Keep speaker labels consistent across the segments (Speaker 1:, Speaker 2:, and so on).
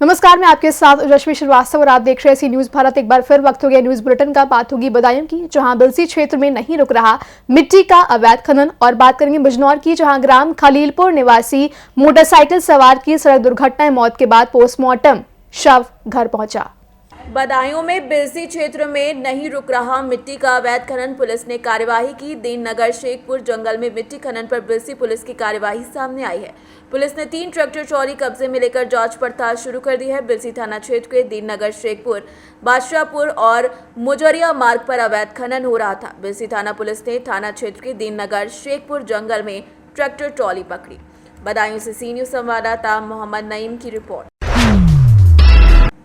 Speaker 1: नमस्कार, मैं आपके साथ रश्मि श्रीवास्तव और आप देख रहे हैं सी न्यूज भारत। एक बार फिर वक्त हो गया न्यूज बुलेटिन का। बात होगी बदायूं की, जहां बिलसी क्षेत्र में नहीं रुक रहा मिट्टी का अवैध खनन। और बात करेंगे बिजनौर की, जहां ग्राम खलीलपुर निवासी मोटरसाइकिल सवार की सड़क दुर्घटना में मौत के बाद पोस्टमार्टम शव घर पहुंचा।
Speaker 2: बदायूं में बिलसी क्षेत्र में नहीं रुक रहा मिट्टी का अवैध खनन। पुलिस ने कार्यवाही की। दीन नगर शेखपुर जंगल में मिट्टी खनन पर बिलसी पुलिस की कार्यवाही सामने आई है। पुलिस ने 3 ट्रैक्टर ट्रॉली कब्जे में लेकर जांच पड़ताल शुरू कर दी है। बिलसी थाना क्षेत्र के दीन नगर शेखपुर, बादशाहपुर और मुजरिया मार्ग पर अवैध खनन हो रहा था। बिलसी थाना पुलिस ने थाना क्षेत्र के दीन नगर शेखपुर जंगल में ट्रैक्टर ट्रॉली पकड़ी। बदायूं से सी न्यूज संवाददाता मोहम्मद नईम की रिपोर्ट।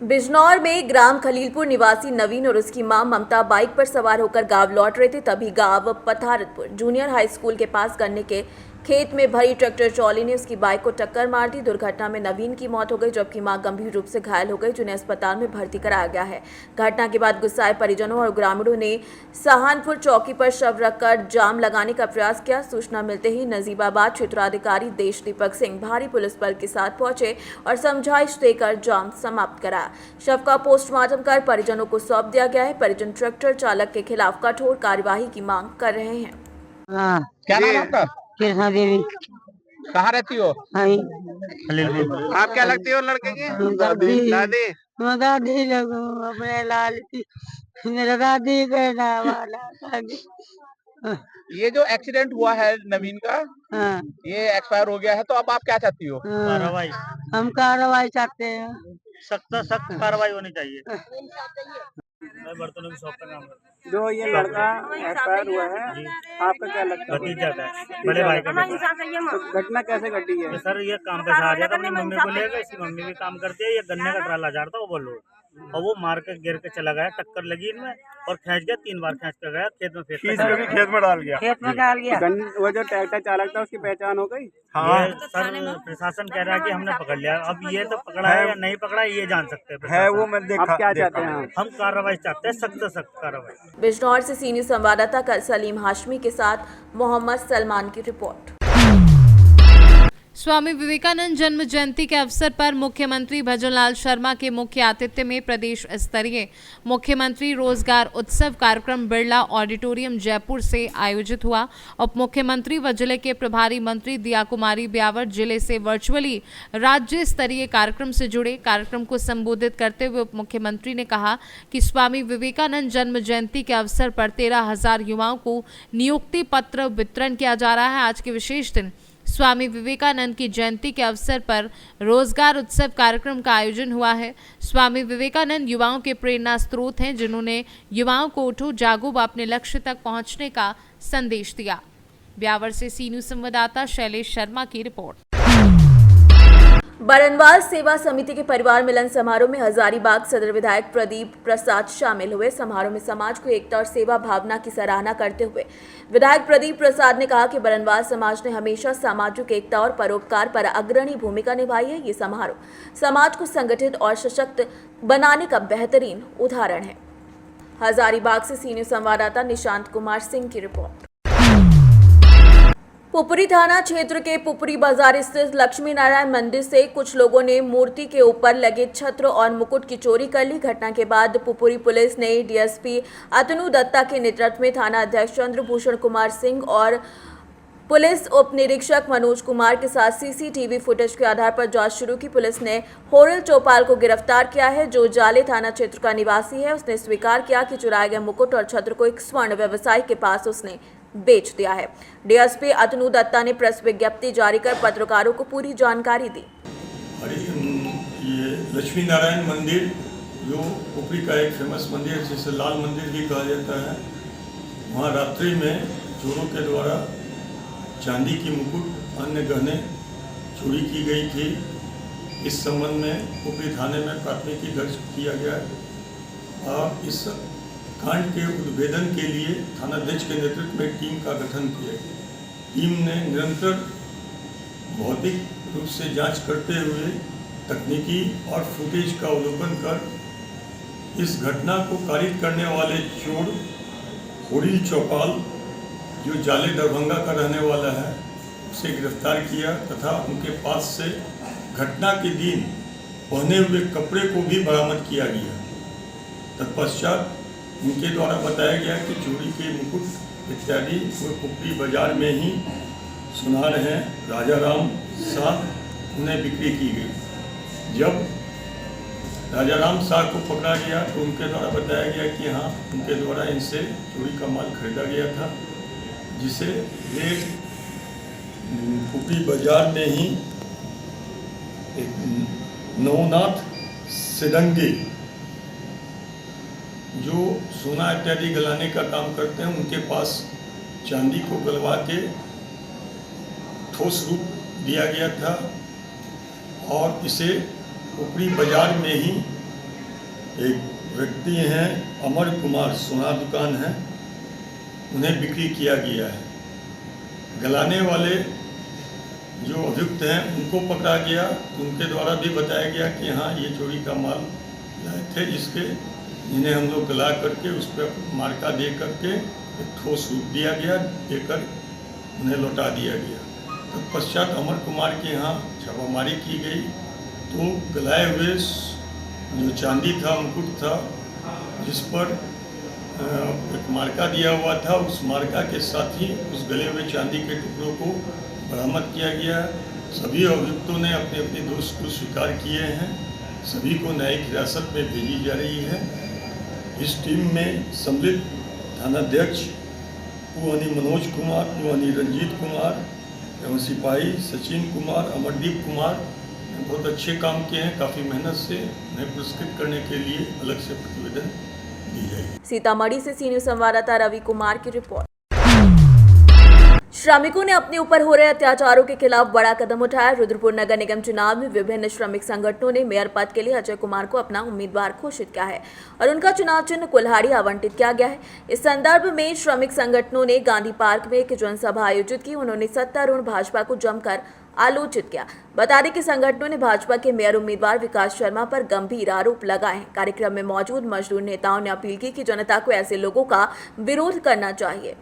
Speaker 2: बिजनौर में ग्राम खलीलपुर निवासी नवीन और उसकी मां ममता बाइक पर सवार होकर गांव लौट रहे थे। तभी गांव पथारतपुर जूनियर हाई स्कूल के पास गन्ने के खेत में भरी ट्रैक्टर ट्रॉली ने उसकी बाइक को टक्कर मार दी। दुर्घटना में नवीन की मौत हो गई, जबकि मां गंभीर रूप से घायल हो गई, जिन्हें अस्पताल में भर्ती कराया गया है। घटना के बाद गुस्साए परिजनों और ग्रामीणों ने सहानपुर चौकी पर शव रखकर जाम लगाने का प्रयास किया। सूचना मिलते ही नजीबाबाद क्षेत्राधिकारी देश दीपक सिंह भारी पुलिस बल के साथ पहुंचे और समझाइश देकर जाम समाप्त कराया। शव का पोस्टमार्टम कर परिजनों को सौंप दिया गया है। परिजन ट्रैक्टर चालक के खिलाफ कठोर कार्यवाही की मांग कर रहे हैं।
Speaker 3: क्या नाम आपका?
Speaker 4: कृष्णा देवी।
Speaker 3: कहाँ रहती हो? आप क्या लगती हो लड़के की?
Speaker 4: दादी।
Speaker 3: दादी।
Speaker 4: दादी लगो अपने लाल की, मेरा दादी का नाम वाला।
Speaker 3: ये जो एक्सीडेंट हुआ है नवीन का,
Speaker 4: हाँ।
Speaker 3: ये एक्सपायर हो गया है, तो अब आप क्या चाहती हो?
Speaker 4: कार्रवाई, हम कार्रवाई चाहते हैं।
Speaker 5: सख्त कार्रवाई होनी चाहिए। बर्तनों की शॉप का नाम है।
Speaker 6: जो ये लड़का एक्सपायर हुआ है, आपका क्या लगता है?
Speaker 5: भतीजा का है, बड़े भाई का बेटा।
Speaker 6: तो घटना कैसे घटी है?
Speaker 5: तो सर ये काम पे से आ गया था, अपनी मम्मी को लेकर। इसकी मम्मी भी काम करती है। ये गन्ने का ट्राला जा रहा था, वो बोलो, और वो मार के गिर के चला गया। टक्कर लगी इनमें और खींच गया, 3 बार खींच कर गया खेत में।
Speaker 3: खेत में डाल गया।
Speaker 4: खेत में डाल गया।
Speaker 6: वो जो ट्रैक्टर चालक था, उसकी पहचान हो गई?
Speaker 3: हाँ।
Speaker 5: सर प्रशासन कह रहा है कि हमने पकड़ लिया। अब ये तो पकड़ा है या नहीं पकड़ा ये जान सकते हैं।
Speaker 3: है वो मैं देखा।
Speaker 6: आप क्या चाहते हैं?
Speaker 5: हम कार्रवाई चाहते हैं, सख्त कार्रवाई।
Speaker 2: बिजनौर से सी न्यूज संवाददाता सलीम हाशमी के साथ मोहम्मद सलमान की रिपोर्ट।
Speaker 7: स्वामी विवेकानंद जन्म जयंती के अवसर पर मुख्यमंत्री भजनलाल शर्मा के मुख्य आतिथ्य में प्रदेश स्तरीय मुख्यमंत्री रोजगार उत्सव कार्यक्रम बिरला ऑडिटोरियम जयपुर से आयोजित हुआ। उप मुख्यमंत्री व जिले के प्रभारी मंत्री दिया कुमारी ब्यावर जिले से वर्चुअली राज्य स्तरीय कार्यक्रम से जुड़े। कार्यक्रम को संबोधित करते हुए उप मुख्यमंत्री ने कहा कि स्वामी विवेकानंद जन्म जयंती के अवसर पर 13,000 युवाओं को नियुक्ति पत्र वितरण किया जा रहा है। आज के विशेष दिन स्वामी विवेकानंद की जयंती के अवसर पर रोजगार उत्सव कार्यक्रम का आयोजन हुआ है। स्वामी विवेकानंद युवाओं के प्रेरणा स्रोत हैं, जिन्होंने युवाओं को उठो जागो व अपने लक्ष्य तक पहुंचने का संदेश दिया। ब्यावर से सी न्यूज संवाददाता शैलेश शर्मा की रिपोर्ट।
Speaker 2: बरनवाल सेवा समिति के परिवार मिलन समारोह में हजारीबाग सदर विधायक प्रदीप प्रसाद शामिल हुए। समारोह में समाज को एकता और सेवा भावना की सराहना करते हुए विधायक प्रदीप प्रसाद ने कहा कि बरनवाल समाज ने हमेशा सामाजिक एकता और परोपकार पर अग्रणी भूमिका निभाई है। ये समारोह समाज को संगठित और सशक्त बनाने का बेहतरीन उदाहरण है। हजारीबाग से सीनियर संवाददाता निशांत कुमार सिंह की रिपोर्ट। पुपरी थाना क्षेत्र के पुपरी बाजार स्थित लक्ष्मी नारायण मंदिर से कुछ लोगों ने मूर्ति के ऊपर लगे छत्र और मुकुट की चोरी कर ली। घटना के बाद पुपरी पुलिस ने डीएसपी अतनु दत्ता के नेतृत्व में थाना अध्यक्ष चंद्रभूषण कुमार सिंह और पुलिस उप निरीक्षक मनोज कुमार के साथ सीसीटीवी फुटेज के आधार पर जांच शुरू की। पुलिस ने होरल चौपाल को गिरफ्तार किया है, जो जाले थाना क्षेत्र का निवासी है। उसने स्वीकार किया कि चुराए गए मुकुट और छत्र को एक स्वर्ण व्यवसायी के पास उसने बेच दिया है। डीएसपी अतनु दत्ता ने प्रेस विज्ञप्ति जारी कर पत्रकारों को पूरी जानकारी दी।
Speaker 8: ये लक्ष्मी नारायण मंदिर जो पुपरी का एक फेमस मंदिर है, जिसे लाल मंदिर भी कहा जाता है, वहाँ रात्रि में चोरों के द्वारा चांदी की मुकुट अन्य गहने चोरी की गई थी। इस संबंध में पुपरी थाने में प्राथमिकी दर्ज किया गया है और इस कांड के उद्भेदन के लिए थानाध्यक्ष के नेतृत्व में टीम का गठन किया गया। टीम ने निरंतर भौतिक रूप से जांच करते हुए तकनीकी और फुटेज का अवलोकन कर इस घटना को कारित करने वाले चोर होरिल चौपाल जो जाले दरभंगा का रहने वाला है उसे गिरफ्तार किया तथा उनके पास से घटना के दिन पहने हुए कपड़े को भी बरामद किया गया। तत्पश्चात उनके द्वारा बताया गया कि चोरी के मुकुट इत्यादि वो कुपड़ी बाजार में ही सुनार हैं राजा राम साथ उन्हें बिक्री की गई। जब राजा राम शाह को पकड़ा गया तो उनके द्वारा बताया गया कि हाँ उनके द्वारा इनसे चोरी का माल खरीदा गया था, जिसे वे कुपड़ी बाजार में ही एक नवनाथ सिडंगे जो सोना इत्यादि गलाने का काम करते हैं, उनके पास चांदी को गलवा के ठोस रूप दिया गया था और इसे कुपड़ी बाजार में ही एक व्यक्ति हैं अमर कुमार, सोना दुकान है, उन्हें बिक्री किया गया है। गलाने वाले जो अभियुक्त हैं उनको पकड़ा गया, उनके द्वारा भी बताया गया कि हाँ ये चोरी का माल लाए थे, जिन्हें हम लोग गला करके उस पर मार्का दे करके एक ठोस रूप दिया गया, देकर उन्हें लौटा दिया गया। तत्पश्चात अमर कुमार के यहाँ छापामारी की गई तो गलाए हुए जो चांदी था, मुकुट था, जिस पर एक मार्का दिया हुआ था, उस मार्का के साथ ही उस गले हुए चांदी के टुकड़ों को बरामद किया गया। सभी अभियुक्तों ने अपने अपने दोष को स्वीकार किए हैं। सभी को न्यायिक हिरासत में भेजी जा रही है। इस टीम में सम्मिलित थानाध्यक्ष पुआनी मनोज कुमार, पुआनी रंजीत कुमार एवं सिपाही सचिन कुमार, अमरदीप कुमार बहुत अच्छे काम किए हैं। काफ़ी मेहनत से उन्हें पुरस्कृत करने के लिए अलग से प्रतिवेदन दी जाएगी।
Speaker 2: सीतामढ़ी से सी न्यूज़ संवाददाता रवि कुमार की रिपोर्ट। श्रमिकों ने अपने ऊपर हो रहे अत्याचारों के खिलाफ बड़ा कदम उठाया। रुद्रपुर नगर निगम चुनाव में विभिन्न श्रमिक संगठनों ने मेयर पद के लिए अजय कुमार को अपना उम्मीदवार घोषित किया है और उनका चुनाव चिन्ह कुल्हाड़ी आवंटित किया गया है। इस संदर्भ में श्रमिक संगठनों ने गांधी पार्क में एक जनसभा आयोजित की। उन्होंने सत्तारूढ़ भाजपा को जमकर आलोचित किया। बता दें कि संगठनों ने भाजपा के मेयर उम्मीदवार विकास शर्मा पर गंभीर आरोप लगाए हैं। कार्यक्रम में मौजूद मजदूर नेताओं ने अपील की कि जनता को ऐसे लोगों का विरोध करना चाहिए।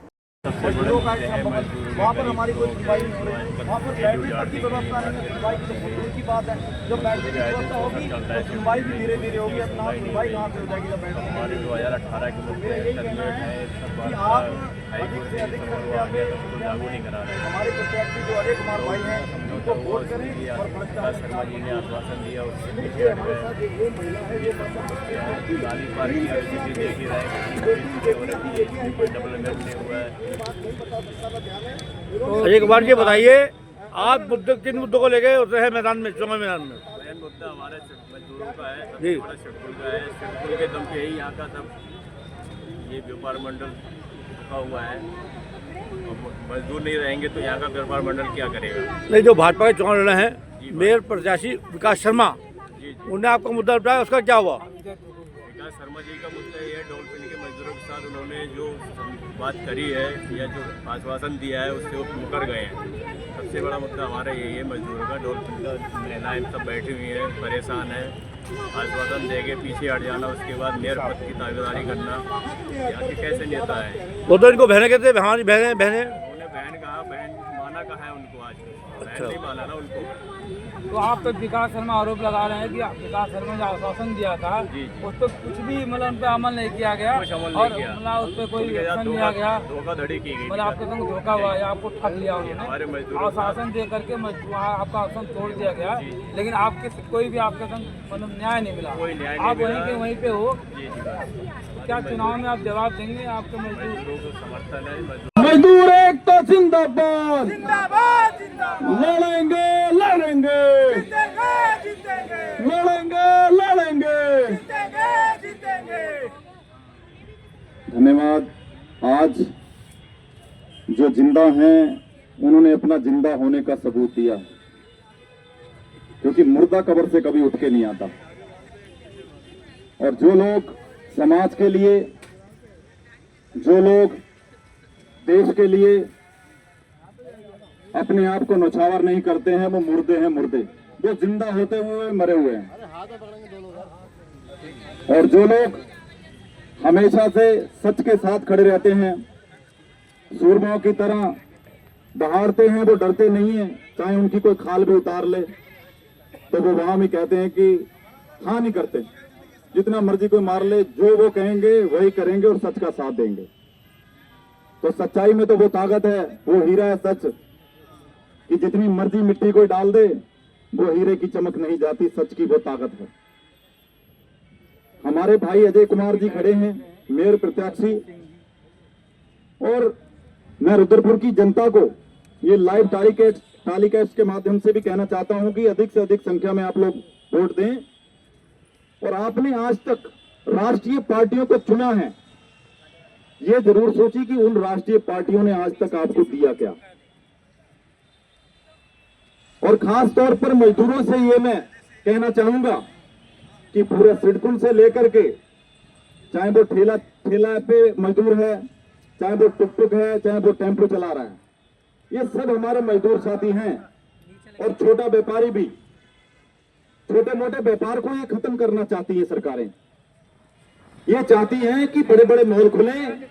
Speaker 6: वहाँ पर हमारी कोई सुनवाई नहीं हो रही, वहाँ पर बैटरी तक की व्यवस्था नहीं है। सुनवाई की तो दूर की बात है, जब बैटरी की व्यवस्था होगी तो सुनवाई भी धीरे धीरे होगी। अपना सुनवाई कहाँ से हो जाएगी जब बैटरी हमारे 2018 के अधिक से अधिक लागू नहीं करा रहे। हमारे प्रत्याशी जो अजय कुमार भाई हैं उनको वोट करें और शर्मा जी ने आश्वासन दिया उससे हमारे साथ ये महिला है जो गाली पारी की स्थिति देख ही रहे डेवलपमेंट नहीं हुआ है।
Speaker 9: एक बार ये बताइए आप मुद्दे किन मुद्दों को लेके उतरे हैं मैदान में, चुनाव मैदान में?
Speaker 6: मेन मुद्दा हमारे मजदूरों का है,
Speaker 9: जी
Speaker 6: शेड्यूल का है। शेड्यूल के दम पे ही यहाँ का सब ये व्यापार मंडल रुका हुआ है। मजदूर नहीं रहेंगे तो यहाँ का व्यापार मंडल क्या करेगा?
Speaker 9: नहीं, जो भाजपा के चुनाव लड़े हैं मेयर प्रत्याशी विकास शर्मा, उन्होंने आपका मुद्दा उठाया, उसका क्या हुआ?
Speaker 6: विकास शर्मा जी का मुद्दा ये है, डॉल्फिन के मजदूरों के साथ उन्होंने जो बात करी है या जो आश्वासन दिया है उससे वो मुकर गए हैं। सबसे बड़ा मुद्दा हमारा यही है मजदूरों का। डॉल्फिन का महिलाएं सब बैठी हुई हैं, परेशान है। आश्वासन देके पीछे हट जाना, उसके बाद मेयर पद की दावेदारी करना, यहाँ के कैसे नेता है?
Speaker 9: वो तो इनको बहनें कहते हैं, हमारी बहनें
Speaker 6: उन्होंने बहन कहा, बहन माना कहा है उनको, आज बहन नहीं माना ना उनको।
Speaker 10: तो आप तो विकास शर्मा आरोप लगा रहे हैं कि विकास शर्मा ने आश्वासन दिया था उस पर कुछ भी मतलब उन पर अमल नहीं किया गया और मतलब उस पर कोई एक्शन लिया गया,
Speaker 6: धोखाधड़ी की गई,
Speaker 10: मतलब आपके संग धोखा हुआ है, आपको ठग लिया उन्होंने, आश्वासन दे करके आपका आश्वासन तोड़ दिया गया, लेकिन आपके कोई भी आपके संग मतलब न्याय नहीं मिला। आप वहीं के वहीं पे हो, क्या चुनाव में आप जवाब देंगे? आपके मजदूर को समर्थन है।
Speaker 9: मजदूर एक तो जिंदाबाद, लड़ेंगे लड़ेंगे, लड़ेंगे लड़ेंगे।
Speaker 11: धन्यवाद। आज जो जिंदा हैं उन्होंने अपना जिंदा होने का सबूत दिया, क्योंकि मुर्दा कब्र से कभी उठ के नहीं आता। और जो लोग समाज के लिए, जो लोग देश के लिए अपने आप को नौछावर नहीं करते हैं, वो मुर्दे हैं, मुर्दे। वो जिंदा होते हुए मरे हुए हैं। और जो लोग हमेशा से सच के साथ खड़े रहते हैं, सूरमाओं की तरह दहाड़ते हैं, वो डरते नहीं हैं। चाहे उनकी कोई खाल भी उतार ले तो वो वहां भी कहते हैं कि हाँ नहीं करते। जितना मर्जी कोई मार ले, जो वो कहेंगे वही करेंगे और सच का साथ देंगे। तो सच्चाई में तो वो ताकत है, वो हीरा है सच, कि जितनी मर्जी मिट्टी कोई डाल दे वो हीरे की चमक नहीं जाती। सच की वो ताकत है। हमारे भाई अजय कुमार जी खड़े हैं, मेयर प्रत्याशी, और मैं रुद्रपुर की जनता को ये लाइव टेलीकास्ट के माध्यम से भी कहना चाहता हूं कि अधिक से अधिक संख्या में आप लोग वोट दें। और आपने आज तक राष्ट्रीय पार्टियों को चुना है, ये जरूर सोचिए कि उन राष्ट्रीय पार्टियों ने आज तक आपको दिया क्या। और खास तौर पर मजदूरों से ये मैं कहना चाहूंगा कि पूरे सिडकुल से लेकर के, चाहे वो ठेला पे मजदूर है, चाहे वो टुक है, चाहे वो टेम्पो चला रहा है, ये सब हमारे मजदूर साथी हैं। और छोटा व्यापारी भी, छोटे मोटे व्यापार को ये खत्म करना चाहती है सरकारें। ये चाहती हैं कि बड़े बड़े मॉल खुलें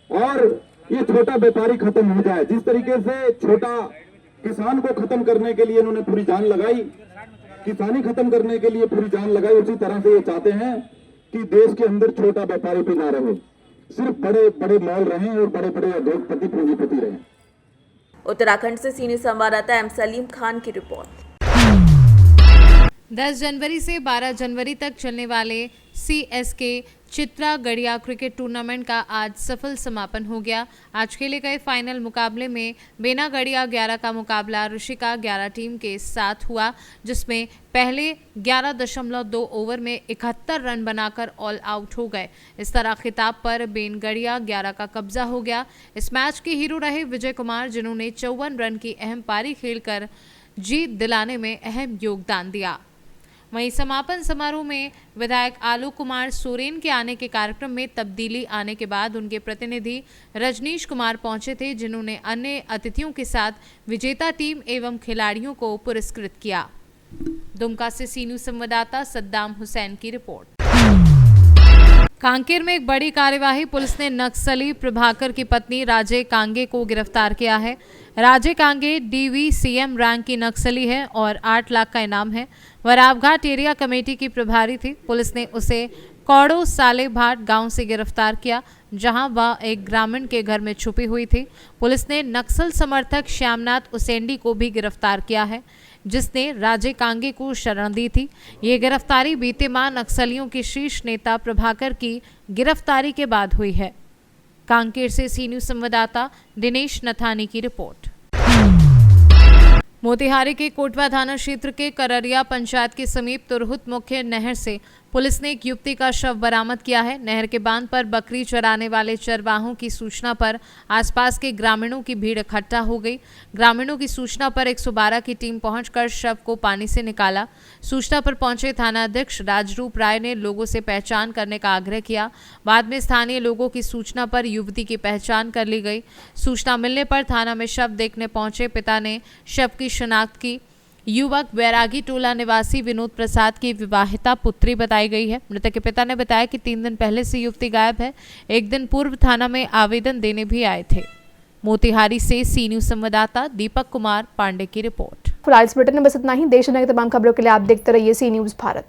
Speaker 11: और ये छोटा व्यापारी खत्म हो जाए। जिस तरीके से छोटा किसान को खत्म करने के लिए इन्होंने पूरी जान लगाई, किसानी खत्म करने के लिए पूरी जान लगाई, उसी तरह से ये चाहते हैं कि देश के अंदर छोटा व्यापारी भी ना रहे, सिर्फ बड़े बड़े मॉल रहें और बड़े बड़े उद्योगपति पूंजीपति रहें।
Speaker 2: उत्तराखंड से सीनियर संवाददाता एम सलीम खान की रिपोर्ट।
Speaker 7: 10 जनवरी से 12 जनवरी तक चलने वाले CSK चित्रा गढ़िया क्रिकेट टूर्नामेंट का आज सफल समापन हो गया। आज खेले गए फाइनल मुकाबले में बेना गढ़िया 11 का मुकाबला ऋषिका 11 टीम के साथ हुआ, जिसमें पहले 11.2 ओवर में 71 रन बनाकर ऑल आउट हो गए। इस तरह खिताब पर बेन गढ़िया 11 का कब्जा हो गया। इस मैच के हीरो रहे विजय कुमार, जिन्होंने 54 रन की अहम पारी खेलकर जीत दिलाने में अहम योगदान दिया। वहीं समापन समारोह में विधायक आलोक कुमार सोरेन के आने के कार्यक्रम में तब्दीली आने के बाद उनके प्रतिनिधि रजनीश कुमार पहुंचे थे, जिन्होंने अन्य अतिथियों के साथ विजेता टीम एवं खिलाड़ियों को पुरस्कृत किया। दुमका से सी न्यूज़ संवाददाता सद्दाम हुसैन की रिपोर्ट। कांकेर में एक बड़ी कार्यवाही, पुलिस ने नक्सली प्रभाकर की पत्नी राजे कांगे को गिरफ्तार किया है। राजे कांगे DVCM रैंक की नक्सली है और 8 लाख का इनाम है। वह रावघाट एरिया कमेटी की प्रभारी थी। पुलिस ने उसे कौड़ो साले भाट गांव से गिरफ्तार किया, जहां वह एक ग्रामीण के घर में छुपी हुई थी। पुलिस ने नक्सल समर्थक श्यामनाथ उसेंडी को भी गिरफ्तार किया है, जिसने राजे कांगे को शरण दी थी। ये गिरफ्तारी बीते माह नक्सलियों के शीर्ष नेता प्रभाकर की गिरफ्तारी के बाद हुई है। कांकेर से सी न्यूज़ संवाददाता दिनेश नथानी की रिपोर्ट। मोतिहारी के कोटवा थाना क्षेत्र के कररिया पंचायत के समीप तुरहुत मुख्य नहर से पुलिस ने एक युवती का शव बरामद किया है। नहर के बांध पर बकरी चराने वाले चरवाहों की सूचना पर आसपास के ग्रामीणों की भीड़ इकट्ठा हो गई। ग्रामीणों की सूचना पर 112 की टीम पहुंचकर शव को पानी से निकाला। सूचना पर पहुंचे थानाध्यक्ष राजरूप राय ने लोगों से पहचान करने का आग्रह किया। बाद में स्थानीय लोगों की सूचना पर युवती की पहचान कर ली गई। सूचना मिलने पर थाना में शव देखने पहुंचे पिता ने शव की शिनाख्त की। युवक बैरागी टोला निवासी विनोद प्रसाद की विवाहिता पुत्री बताई गई है। मृतक के पिता ने बताया कि 3 दिन पहले से युवती गायब है। एक दिन पूर्व थाना में आवेदन देने भी आए थे। मोतिहारी से सी न्यूज़ संवाददाता दीपक कुमार पांडे की रिपोर्ट।
Speaker 1: फिलहाल इस बुलेटिन में बस इतना ही। देश दुनिया की तमाम खबरों के लिए आप देखते रहिए सी न्यूज़ भारत।